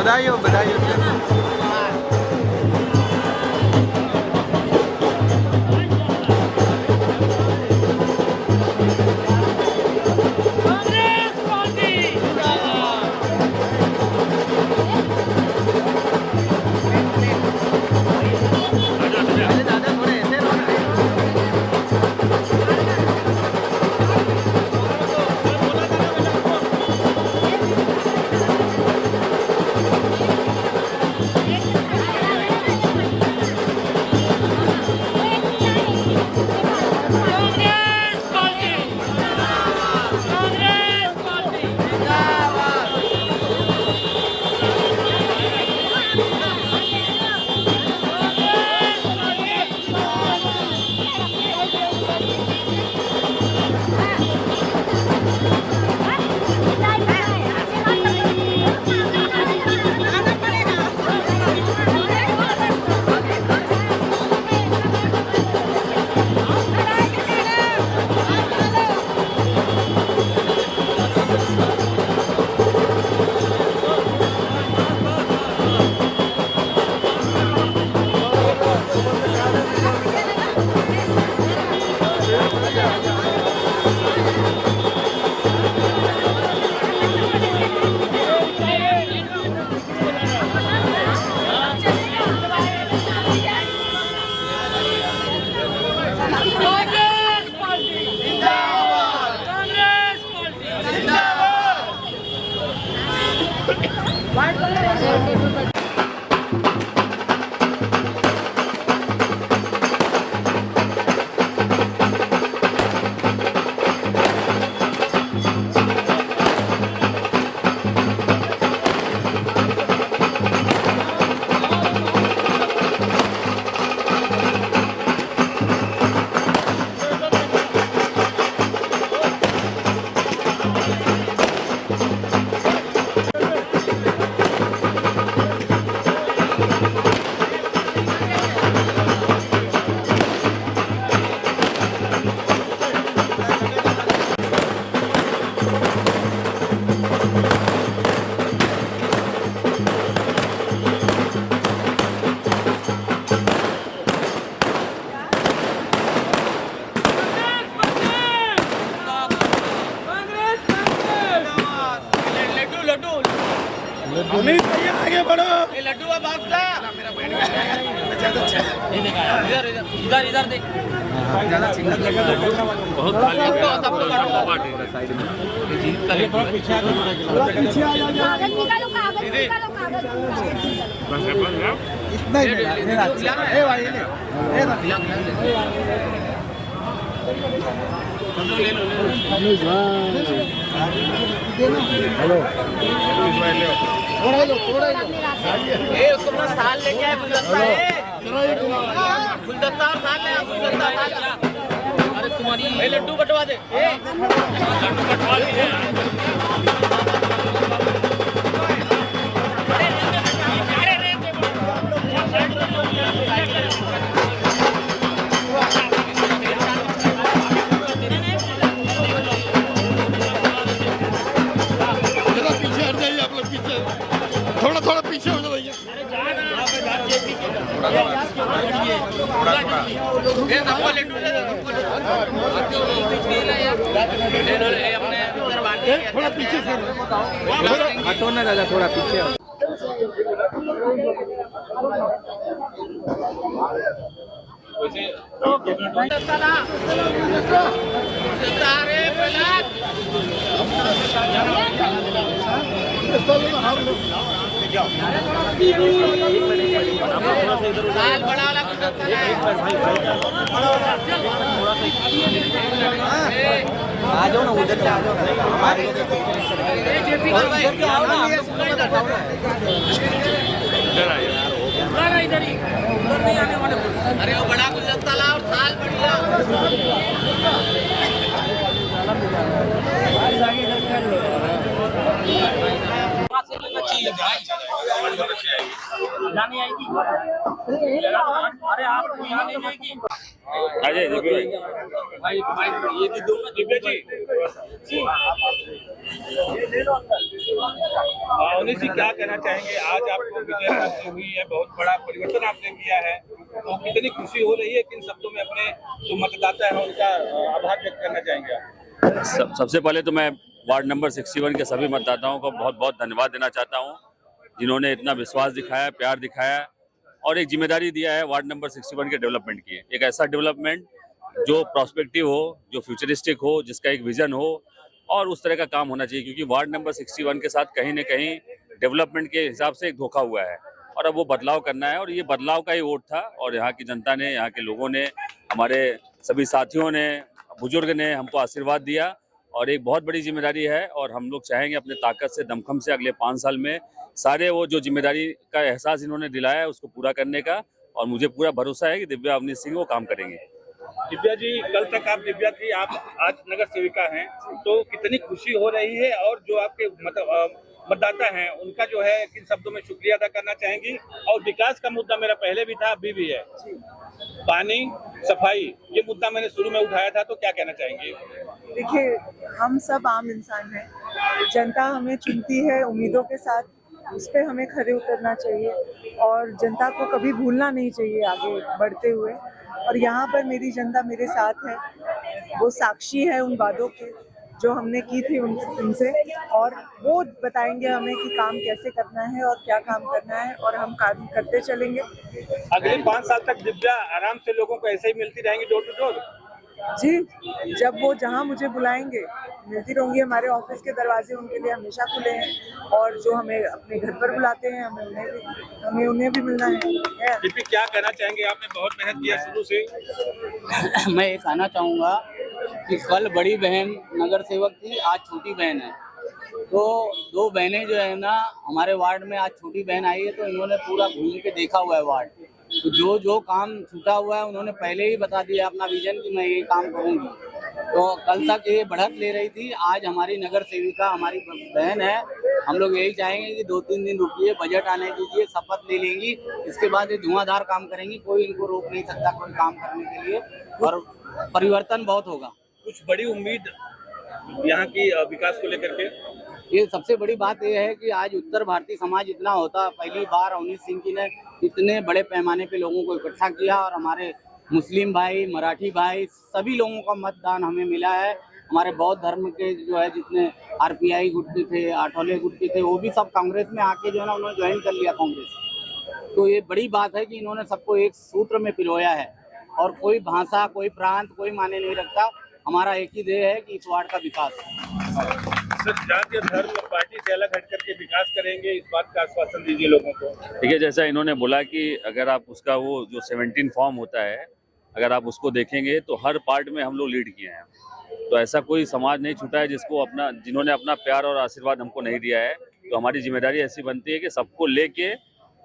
बधाई हो सर। अमित भैया आगे बढ़ो। लड्डू का बाप का इधर इधर इधर देख ज्यादा चिल्लत लगा बहुत खाली साइड में जीत का पीछे आ जाओ, कागज निकालो, कागज निकालो, कागज इतना ही ए भाई ले हेलो थोड़ा लो ए उसको अपना साल लेके आए गुलदस्ता है गुलदस्ता और साल ले आ गुलदस्ता साल अरे तुम्हारी ए लड्डू बंटवा दे ए लड्डू बंटवा दे थोड़ा थोड़ा पीछे हो जाओ भैया। थोड़ा पीछे से हटो ना दादा, थोड़ा पीछे आओ। साल बड़ा वाला आ जाओ ना, उधर से आ जाओ हमारे अरे वो बड़ा गुलदस्ता ला और साल बढ़िया जानी आएगी। अरे आप यहाँ नहीं जाएगी। अजय दिव्या जी, अवनीश जी क्या कहना चाहेंगे? आज आपको विजय प्राप्त हुई है, बहुत बड़ा परिवर्तन आपने किया है, तो कितनी खुशी हो रही है? किन शब्दों में अपने जो मतदाता है उनका आभार व्यक्त करना चाहेंगे आप? सबसे पहले तो मैं वार्ड नंबर 61 के सभी मतदाताओं को बहुत बहुत धन्यवाद देना चाहता हूं, जिन्होंने इतना विश्वास दिखाया, प्यार दिखाया और एक जिम्मेदारी दिया है वार्ड नंबर 61 के डेवलपमेंट की। एक ऐसा डेवलपमेंट जो प्रोस्पेक्टिव हो, जो फ्यूचरिस्टिक हो, जिसका एक विजन हो और उस तरह का काम होना चाहिए, क्योंकि वार्ड नंबर 61 के साथ कहीं न कहीं डेवलपमेंट के हिसाब से एक धोखा हुआ है और अब वो बदलाव करना है और ये बदलाव का ही वोट था। और यहाँ की जनता ने, यहाँ के लोगों ने, हमारे सभी साथियों ने, बुजुर्ग ने हमको आशीर्वाद दिया और एक बहुत बड़ी जिम्मेदारी है और हम लोग चाहेंगे अपने ताकत से, दमखम से अगले 5 साल में सारे वो जो जिम्मेदारी का एहसास इन्होंने दिलाया है उसको पूरा करने का। और मुझे पूरा भरोसा है कि दिव्या अवनीश सिंह वो काम करेंगे। दिव्या जी, कल तक आप दिव्या थी, आप आज नगर सेविका हैं, तो कितनी खुशी हो रही है? और जो आपके मतदाता हैं उनका जो है किन शब्दों में शुक्रिया अदा करना चाहेंगी? और विकास का मुद्दा मेरा पहले भी था, अभी भी है, पानी, सफाई, ये मुद्दा मैंने शुरू में उठाया था, तो क्या कहना चाहेंगे? देखिए, हम सब आम इंसान हैं, जनता हमें चुनती है उम्मीदों के साथ, उस पर हमें खरे उतरना चाहिए और जनता को कभी भूलना नहीं चाहिए आगे बढ़ते हुए। और यहाँ पर मेरी जनता मेरे साथ है, वो साक्षी है उन वादों के जो हमने की थी उनसे, और वो बताएंगे हमें कि काम कैसे करना है और क्या काम करना है, और हम काम करते चलेंगे। अगले 5 साल तक दिव्या आराम से लोगों को ऐसे ही मिलती रहेंगी डोर टू डोर? जी, जब वो जहाँ मुझे बुलाएंगे मिलती रहूंगी। हमारे ऑफिस के दरवाजे उनके लिए हमेशा खुले हैं और जो हमें अपने घर पर बुलाते हैं हमें उन्हें भी मिलना है। दीपी, क्या कहना चाहेंगे? आपने बहुत मेहनत किया शुरू से। मैं ये कहना चाहूँगा कि कल बड़ी बहन नगर सेवक थी, आज छोटी बहन है, तो 2 बहनें जो है ना हमारे वार्ड में, आज छोटी बहन आई है तो इन्होंने पूरा घूम के देखा हुआ है वार्ड, तो जो काम छूटा हुआ है उन्होंने पहले ही बता दिया अपना विजन कि मैं ये काम करूंगी। तो कल तक ये बढ़त ले रही थी, आज हमारी नगर सेविका हमारी बहन है, हम लोग यही चाहेंगे कि 2-3 दिन रुकिए, बजट आने दीजिए, शपथ ले लेंगी, इसके बाद ये धुआंधार काम करेंगी, कोई इनको रोक नहीं सकता कोई काम करने के लिए, और परिवर्तन बहुत होगा। कुछ बड़ी उम्मीद यहाँ की विकास को लेकर के? ये सबसे बड़ी बात यह है कि आज उत्तर भारतीय समाज इतना होता, पहली बार अवनीश सिंह जी ने इतने बड़े पैमाने पे लोगों को इकट्ठा किया और हमारे मुस्लिम भाई, मराठी भाई, सभी लोगों का मतदान हमें मिला है। हमारे बौद्ध धर्म के जो है जितने आरपीआई गुट के थे, आठौले गुट के थे, वो भी सब कांग्रेस में आके जो है ना उन्होंने ज्वाइन कर लिया कांग्रेस। तो ये बड़ी बात है कि इन्होंने सबको एक सूत्र में पिरोया है और कोई भाषा, कोई प्रांत, कोई माने नहीं रखता। हमारा एक ही ध्येय है कि इस वार्ड का विकास। सर, जातीय धर्म पार्टी से अलग हट करके विकास करेंगे, इस बात का आश्वासन दीजिए लोगों को। ठीक है, जैसा इन्होंने बोला कि अगर आप उसका वो जो 17 फॉर्म होता है, अगर आप उसको देखेंगे तो हर पार्ट में हम लोग लीड किए हैं, तो ऐसा कोई समाज नहीं छूटा है जिन्होंने अपना प्यार और आशीर्वाद हमको नहीं दिया है। तो हमारी जिम्मेदारी ऐसी बनती है कि सबको लेके,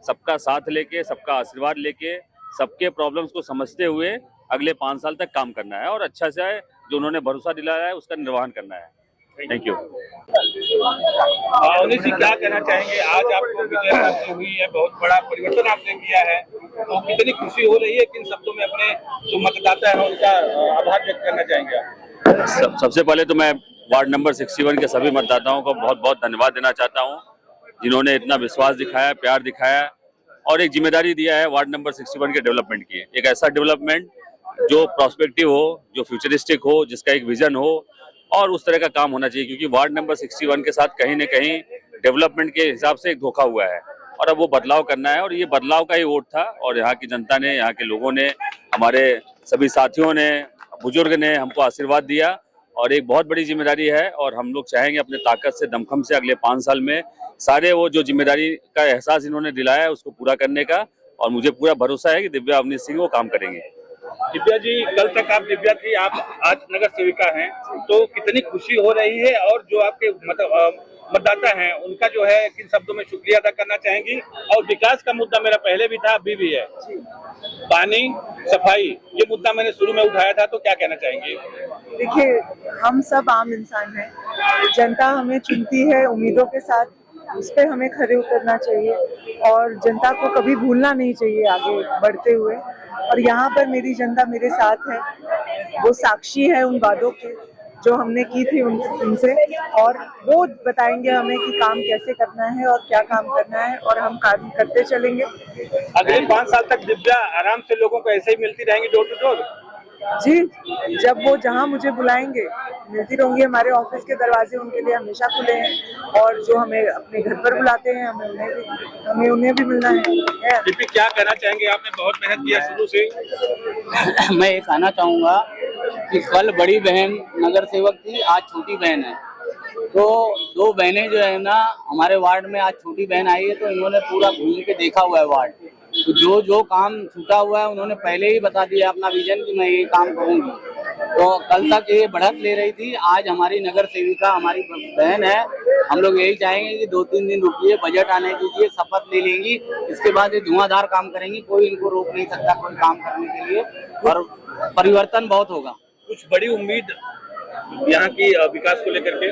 सबका साथ लेके, सबका आशीर्वाद लेके, सबके प्रॉब्लम्स को समझते हुए अगले 5 साल तक काम करना है और अच्छा से जो उन्होंने भरोसा दिलाया है उसका निर्वहन करना है। Thank you. अवनीश जी, क्या कहना चाहेंगे? आज आपको विजय प्राप्त हुई है, बहुत बड़ा परिवर्तन आपने किया है, तो कितनी खुशी हो रही है? किन शब्दों में अपने जो मतदाता है उनका आभार व्यक्त करना चाहेंगे आप? सबसे पहले तो मैं वार्ड नंबर 61 के सभी मतदाताओं को बहुत बहुत धन्यवाद देना चाहता हूं, जिन्होंने इतना विश्वास दिखाया, प्यार दिखाया और एक जिम्मेदारी दिया है वार्ड नंबर 61 के डेवलपमेंट की। एक ऐसा डेवलपमेंट जो प्रोस्पेक्टिव हो, जो फ्यूचरिस्टिक हो, जिसका एक विजन हो और उस तरह का काम होना चाहिए, क्योंकि वार्ड नंबर 61 के साथ कहीं न कहीं डेवलपमेंट के हिसाब से एक धोखा हुआ है और अब वो बदलाव करना है और ये बदलाव का ही वोट था। और यहाँ की जनता ने, यहाँ के लोगों ने, हमारे सभी साथियों ने, बुजुर्ग ने हमको आशीर्वाद दिया और एक बहुत बड़ी जिम्मेदारी है और हम लोग चाहेंगे अपने ताकत से, दमखम से अगले 5 साल में सारे वो जो जिम्मेदारी का एहसास इन्होंने दिलाया है उसको पूरा करने का। और मुझे पूरा भरोसा है कि दिव्या अवनीश सिंह वो काम करेंगे। दिव्या जी, कल तक आप दिव्या थी, आप आज नगर सेविका हैं, तो कितनी खुशी हो रही है? और जो आपके मतदाता हैं उनका जो है किन शब्दों में शुक्रिया अदा करना चाहेंगी? और विकास का मुद्दा मेरा पहले भी था, अभी भी है, पानी, सफाई, ये मुद्दा मैंने शुरू में उठाया था, तो क्या कहना चाहेंगे? देखिए, हम सब आम इंसान हैं, जनता हमें चुनती है उम्मीदों के साथ, उस पर हमें खरे उतरना चाहिए और जनता को कभी भूलना नहीं चाहिए आगे बढ़ते हुए। और यहाँ पर मेरी जनता मेरे साथ है, वो साक्षी है उन वादों के जो हमने की थी उनसे, और वो बताएंगे हमें कि काम कैसे करना है और क्या काम करना है, और हम काम करते चलेंगे। अगले 5 साल तक दिव्या आराम से लोगों को ऐसे ही मिलती रहेंगी डोर टू डोर? जी, जब वो जहाँ मुझे बुलाएंगे मिलती रहूंगी। हमारे ऑफिस के दरवाजे उनके लिए हमेशा खुले हैं, और जो हमें अपने घर पर बुलाते हैं हमें उन्हें भी मिलना है। दीपी, क्या कहना चाहेंगे? आपने बहुत मेहनत किया शुरू से। मैं ये कहना चाहूँगा कि कल बड़ी बहन नगर सेवक थी, आज छोटी बहन है। तो दो बहनें जो है ना हमारे वार्ड में, आज छोटी बहन आई है तो इन्होंने पूरा घूम के देखा हुआ है वार्ड। तो जो जो काम छूटा हुआ है उन्होंने पहले ही बता दिया अपना विजन कि मैं ये काम करूंगी। तो कल तक ये बढ़त ले रही थी, आज हमारी नगर सेविका हमारी बहन है। हम लोग यही चाहेंगे कि 2-3 दिन रुकिए, बजट आने दीजिए, शपथ ले लेंगी, इसके बाद ये धुआंधार काम करेंगी। कोई इनको रोक नहीं सकता कोई काम करने के लिए, और परिवर्तन बहुत होगा। कुछ बड़ी उम्मीद यहाँ की विकास को लेकर के?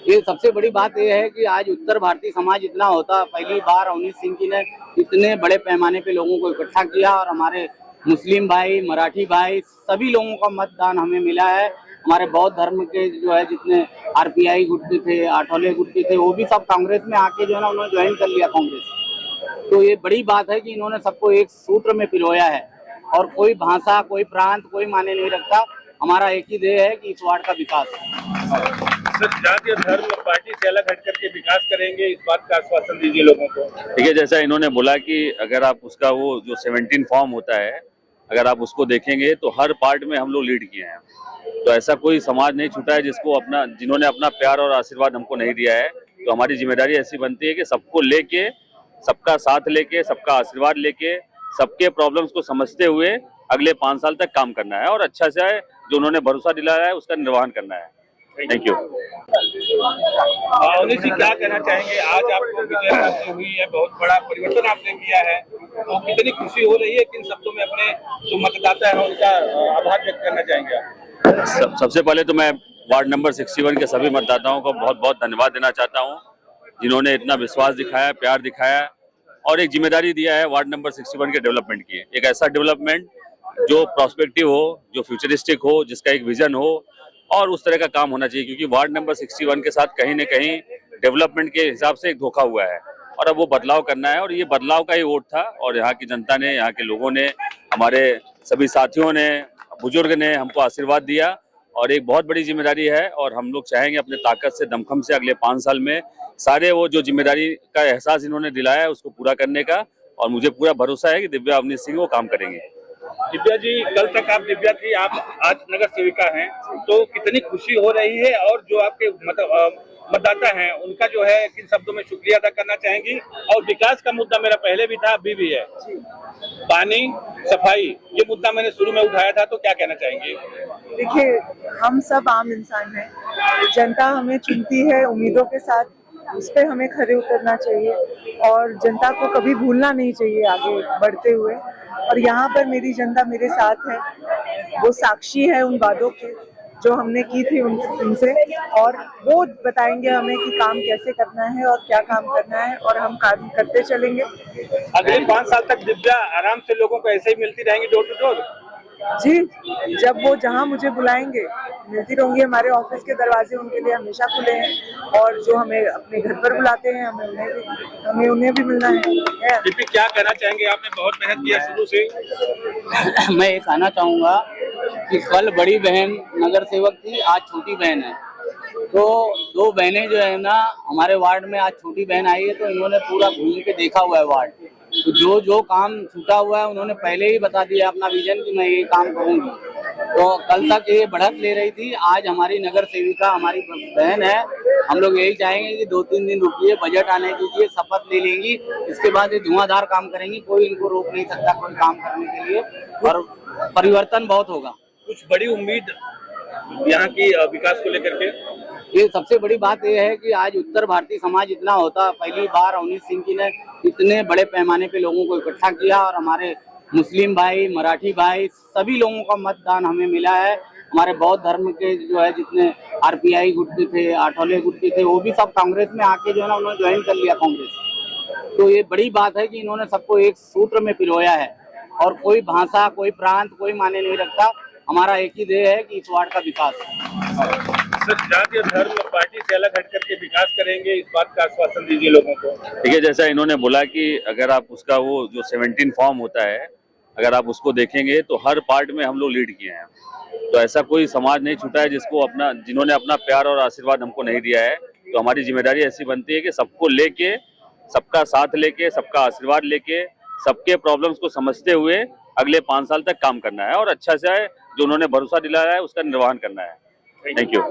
ये सबसे बड़ी बात यह है कि आज उत्तर भारतीय समाज इतना होता, पहली बार अवनीश सिंह जी ने इतने बड़े पैमाने पे लोगों को इकट्ठा किया, और हमारे मुस्लिम भाई, मराठी भाई, सभी लोगों का मतदान हमें मिला है। हमारे बौद्ध धर्म के जो है जितने आरपीआई गुट के थे, आठौले गुट के थे, वो भी सब कांग्रेस में आके जो है ना उन्होंने ज्वाइन कर लिया कांग्रेस। तो ये बड़ी बात है कि इन्होंने सबको एक सूत्र में पिरोया है, और कोई भाषा, कोई प्रांत, कोई माने नहीं रखता। हमारा एक ही ध्येय है कि इस वार्ड का विकास हो। सर, जाति और धर्म पार्टी से अलग हट करके विकास करेंगे, इस बात का आश्वासन दीजिए लोगों को। ठीक है, जैसा इन्होंने बोला कि अगर आप उसका वो जो 17 फॉर्म होता है, अगर आप उसको देखेंगे तो हर पार्ट में हम लोग लीड किए हैं। तो ऐसा कोई समाज नहीं छूटा है जिन्होंने अपना प्यार और आशीर्वाद हमको नहीं दिया है। तो हमारी जिम्मेदारी ऐसी बनती है कि सबको लेके, सबका साथ लेके, सबका आशीर्वाद लेके, सबके प्रॉब्लम्स को समझते हुए अगले 5 साल तक काम करना है, और अच्छा से जो उन्होंने भरोसा दिलाया है उसका निर्वहन करना है। Thank you. अवनीश जी, क्या कहना चाहेंगे? आज आपको विजय प्राप्त हुई है, बहुत बड़ा परिवर्तन आपने किया है, तो कितनी खुशी हो रही है? किन शब्दों में अपने जो मतदाता है उनका आभार व्यक्त करना चाहेंगे आप? सबसे पहले तो मैं वार्ड नंबर 61 के सभी मतदाताओं को बहुत बहुत धन्यवाद देना चाहता हूं, जिन्होंने इतना विश्वास दिखाया, प्यार दिखाया, और एक जिम्मेदारी दिया है वार्ड नंबर 61 के डेवलपमेंट की। एक ऐसा डेवलपमेंट जो प्रोस्पेक्टिव हो, जो फ्यूचरिस्टिक हो, जिसका एक विजन हो, और उस तरह का काम होना चाहिए, क्योंकि वार्ड नंबर 61 के साथ कहीं न कहीं डेवलपमेंट के हिसाब से एक धोखा हुआ है, और अब वो बदलाव करना है। और ये बदलाव का ही वोट था, और यहाँ की जनता ने, यहाँ के लोगों ने, हमारे सभी साथियों ने, बुजुर्ग ने हमको आशीर्वाद दिया, और एक बहुत बड़ी जिम्मेदारी है। और हम लोग चाहेंगे अपने ताकत से, दमखम से अगले 5 साल में सारे वो जो जिम्मेदारी का एहसास इन्होंने दिलाया है उसको पूरा करने का, और मुझे पूरा भरोसा है कि दिव्या अवनीश सिंह वो काम करेंगे। दिव्या जी, कल तक आप दिव्या थी, आप आज नगर सेविका हैं, तो कितनी खुशी हो रही है? और जो आपके मतदाता हैं उनका जो है किन शब्दों में शुक्रिया अदा करना चाहेंगी? और विकास का मुद्दा मेरा पहले भी था, अभी भी है, पानी, सफाई, ये मुद्दा मैंने शुरू में उठाया था, तो क्या कहना चाहेंगे? देखिए, हम सब आम इंसान हैं, जनता हमें चुनती है उम्मीदों के साथ, उस पर हमें खरे उतरना चाहिए, और जनता को कभी भूलना नहीं चाहिए आगे बढ़ते हुए। और यहाँ पर मेरी जनता मेरे साथ है, वो साक्षी है उन वादों के जो हमने की थी उनसे, और वो बताएंगे हमें कि काम कैसे करना है और क्या काम करना है, और हम काम करते चलेंगे। अगले 5 साल तक दिव्या आराम से लोगों को ऐसे ही मिलती रहेंगी डोर टू डोर? जी, जब वो जहाँ मुझे बुलाएंगे मिलती रहूंगी। हमारे ऑफिस के दरवाजे उनके लिए हमेशा खुले हैं, और जो हमें अपने घर पर बुलाते हैं हमें उन्हें भी मिलना है। दीपी, क्या कहना चाहेंगे? आपने बहुत मेहनत किया शुरू से। मैं ये कहना चाहूँगा कि कल बड़ी बहन नगर सेवक थी, आज छोटी बहन है। तो दो बहनें जो है ना हमारे वार्ड में, आज छोटी बहन आई है तो इन्होंने पूरा घूम के देखा हुआ है वार्ड। तो जो जो काम छूटा हुआ है उन्होंने पहले ही बता दिया अपना विजन कि मैं ये काम करूंगी। तो कल तक ये बढ़त ले रही थी, आज हमारी नगर सेविका हमारी बहन है। हम लोग यही चाहेंगे कि 2-3 दिन रुकिए, बजट आने दीजिए, शपथ ले लेंगी, इसके बाद ये धुआंधार काम करेंगी। कोई इनको रोक नहीं सकता कोई काम करने के लिए, और परिवर्तन बहुत होगा। कुछ बड़ी उम्मीद यहाँ की विकास को लेकर के? ये सबसे बड़ी बात यह है कि आज उत्तर भारतीय समाज इतना होता, पहली बार अवनीश सिंह जी ने इतने बड़े पैमाने पे लोगों को इकट्ठा किया, और हमारे मुस्लिम भाई, मराठी भाई, सभी लोगों का मतदान हमें मिला है। हमारे बौद्ध धर्म के जो है जितने आरपीआई गुट के थे, आठौले गुट के थे, वो भी सब कांग्रेस में आके जो है ना उन्होंने ज्वाइन कर लिया कांग्रेस। तो ये बड़ी बात है कि इन्होंने सबको एक सूत्र में पिरोया है, और कोई भाषा, कोई प्रांत, कोई मायने नहीं रखता। हमारा एक ही ध्येय है कि इस वार्ड का विकास हो। सर, जाति और धर्म पार्टी से अलग हट करके विकास करेंगे, इस बात का आश्वासन दीजिए लोगों को। देखिए, जैसा इन्होंने बोला कि अगर आप उसका वो जो 17 फॉर्म होता है, अगर आप उसको देखेंगे तो हर पार्ट में हम लोग लीड किए हैं। तो ऐसा कोई समाज नहीं छूटा है जिन्होंने अपना प्यार और आशीर्वाद हमको नहीं दिया है। तो हमारी जिम्मेदारी ऐसी बनती है कि सबको लेके, सबका साथ लेके, सबका आशीर्वाद लेके, सबके प्रॉब्लम्स को समझते हुए अगले 5 साल तक काम करना है और अच्छा से जो उन्होंने भरोसा दिलाया है उसका निर्वहन करना है। Thank you.